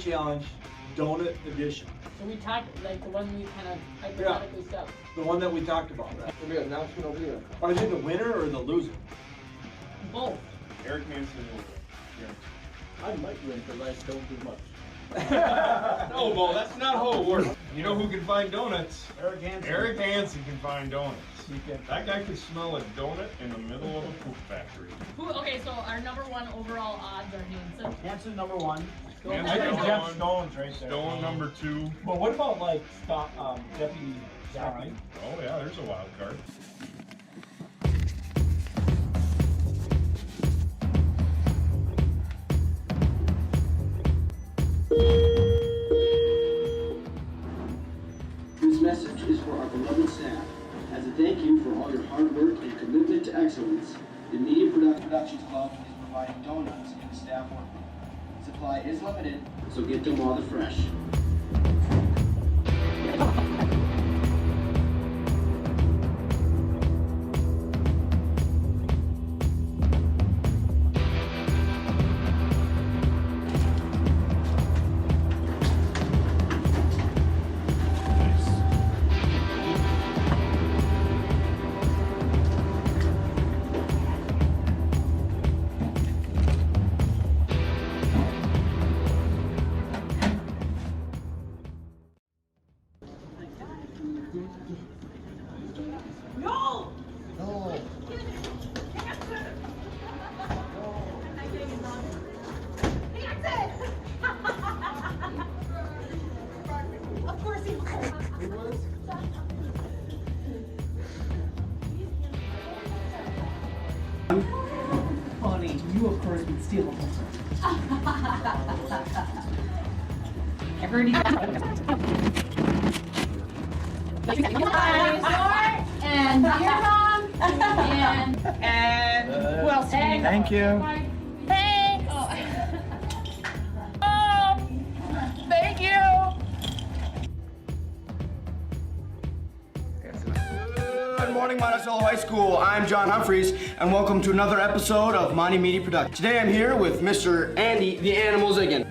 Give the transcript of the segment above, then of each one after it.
Challenge Donut Edition. So we talked, like the one we kind of hypothetically said. The one that we talked about, right? There'll be an announcement over here. Are they the winner or the loser? Both. Eric Hansen will win. I might win because I don't do much. No, Bo, that's not how it works. You know who can find donuts? Eric Hansen. Eric Hansen can find donuts. You can. That guy could smell a donut in the middle of a poop factory. Okay, so our number one overall odds are Hanson. Hansen number one. Hansen I think number Jeff one. Stone's right there. Stone number 2. But what about like Deputy Zachary? Oh yeah, there's a wild card. This message is for our beloved staff. As a thank you for all your hard work and commitment to excellence, the Media Productions Club is providing donuts in the staff workroom. Supply is limited, so get them while they're fresh. No! No. Of course he was. Funny, you of course would steal a pencil. I heard you and beer bomb and who else? Thank you. Thanks. Thank you. Good morning, Monticello High School. I'm John Humphreys, and welcome to another episode of Monty Media Productions. Today I'm here with Mr. Andy, the Animal Ziggin.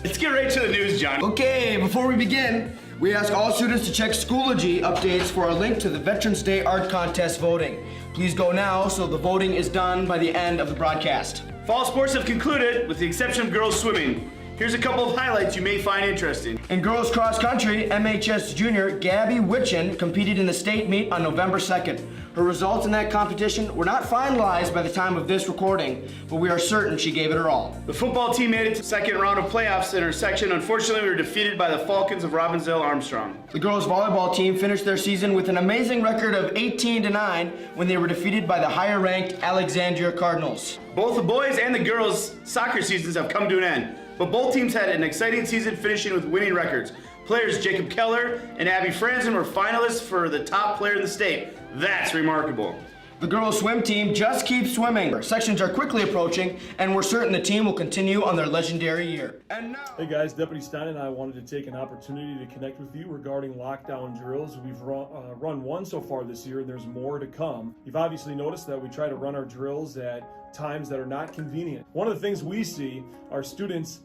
Let's get right to the news, John. Okay, before we begin, we ask all students to check Schoology updates for a link to the Veterans Day Art Contest voting. Please go now so the voting is done by the end of the broadcast. Fall sports have concluded, with the exception of girls swimming. Here's a couple of highlights you may find interesting. In girls cross country, MHS junior Gabby Witchen competed in the state meet on November 2nd. Her results in that competition were not finalized by the time of this recording, but we are certain she gave it her all. The football team made it to the second round of playoffs in her section. Unfortunately, we were defeated by the Falcons of Robbinsdale Armstrong. The girls volleyball team finished their season with an amazing record of 18-9 when they were defeated by the higher-ranked Alexandria Cardinals. Both the boys and the girls' soccer seasons have come to an end, but both teams had an exciting season, finishing with winning records. Players Jacob Keller and Abby Franzen were finalists for the top player in the state. That's remarkable. The girls' swim team just keeps swimming. Sections are quickly approaching, and we're certain the team will continue on their legendary year. And now... Hey guys, Deputy Stein and I wanted to take an opportunity to connect with you regarding lockdown drills. We've run one so far this year, and there's more to come. You've obviously noticed that we try to run our drills at times that are not convenient. One of the things we see are students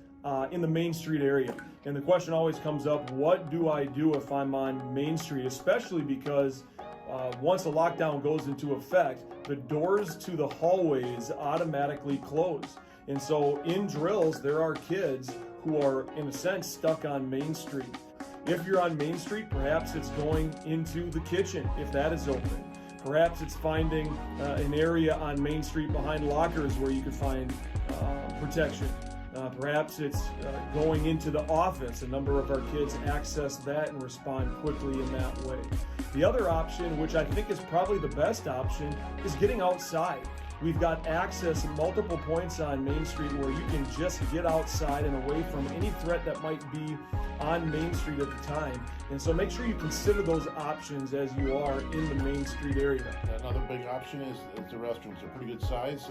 in the Main Street area. And the question always comes up, what do I do if I'm on Main Street? Especially because once a lockdown goes into effect, the doors to the hallways automatically close. And so in drills, there are kids who are, in a sense, stuck on Main Street. If you're on Main Street, perhaps it's going into the kitchen, if that is open. Perhaps it's finding an area on Main Street behind lockers where you could find protection. Perhaps it's going into the office. A number of our kids access that and respond quickly in that way. The other option, which I think is probably the best option, is getting outside. We've got access at multiple points on Main Street where you can just get outside and away from any threat that might be on Main Street at the time. And so make sure you consider those options as you are in the Main Street area. Another big option is the restrooms. They're pretty good size.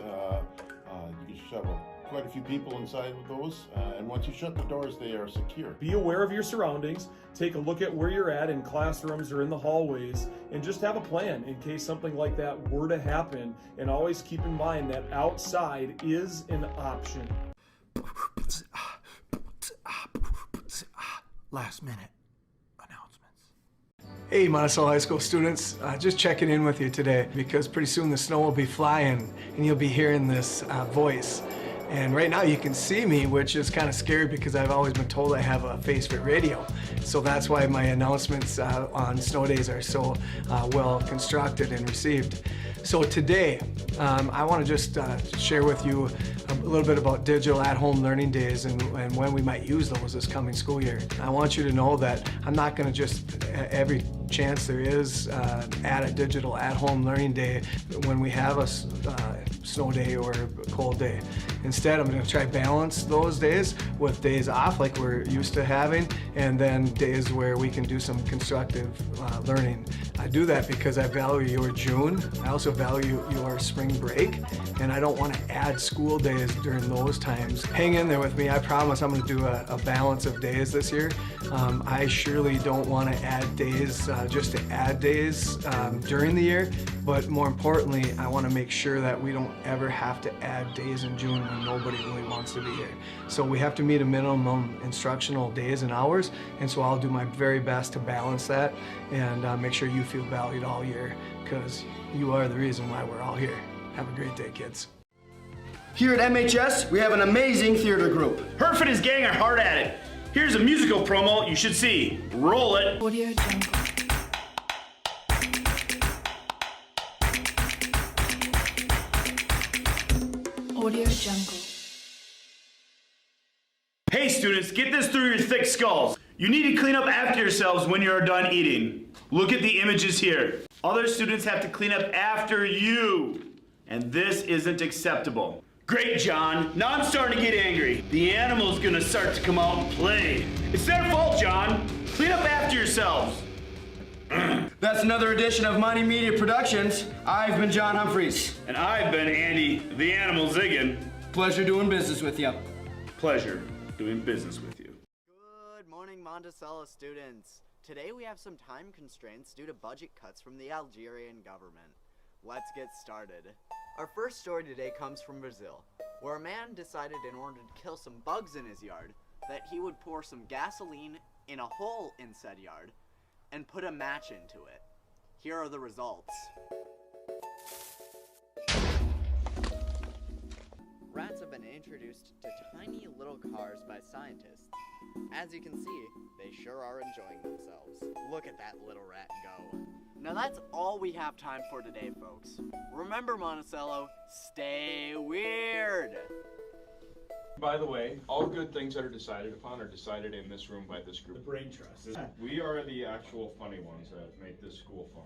You can shove quite a few people inside with those, and once you shut the doors, they are secure. Be aware of your surroundings, take a look at where you're at in classrooms or in the hallways, and just have a plan in case something like that were to happen, and always keep in mind that outside is an option. last minute announcements. Hey, Monticello High School students, just checking in with you today because pretty soon the snow will be flying and you'll be hearing this voice. And right now you can see me, which is kind of scary because I've always been told I have a face for radio. So that's why my announcements on snow days are so well constructed and received. So today, I want to just share with you a little bit about digital at-home learning days and when we might use those this coming school year. I want you to know that I'm not going to just, every chance there is, add a digital at-home learning day when we have a snow day or a cold day. Instead, I'm going to try balance those days with days off like we're used to having, and then days where we can do some constructive learning. I do that because I value your June. I also value your spring break, and I don't want to add school days during those times. Hang in there with me. I promise I'm going to do a balance of days this year. I surely don't want to add days just to add days during the year, but more importantly, I want to make sure that we don't ever have to add days in June when nobody really wants to be here. So we have to meet a minimum instructional days and hours, and so I'll do my very best to balance that and make sure you feel valued all year, because you are the reason why we're all here. Have a great day, kids. Here at MHS, we have an amazing theater group. Herf and his gang are hard at it. Here's a musical promo you should see. Roll it. Audio Jungle. Audio Jungle. Hey students, get this through your thick skulls. You need to clean up after yourselves when you're done eating. Look at the images here. Other students have to clean up after you, and this isn't acceptable. Great, John. Now I'm starting to get angry. The animal's gonna start to come out and play. It's their fault, John. Clean up after yourselves. That's another edition of Monti Media Productions. I've been John Humphreys. And I've been Andy, the animal Ziggin. Pleasure doing business with you. Pleasure doing business with you. Good morning, Monticello students. Today we have some time constraints due to budget cuts from the Algerian government. Let's get started. Our first story today comes from Brazil, where a man decided in order to kill some bugs in his yard that he would pour some gasoline in a hole in said yard and put a match into it. Here are the results. Rats have been introduced to tiny little cars by scientists. As you can see, they sure are enjoying themselves. Look at that little rat go. Now that's all we have time for today, folks. Remember, Monticello, stay weird! By the way, all good things that are decided upon are decided in this room by this group. The brain trust. We are the actual funny ones that make this school fun.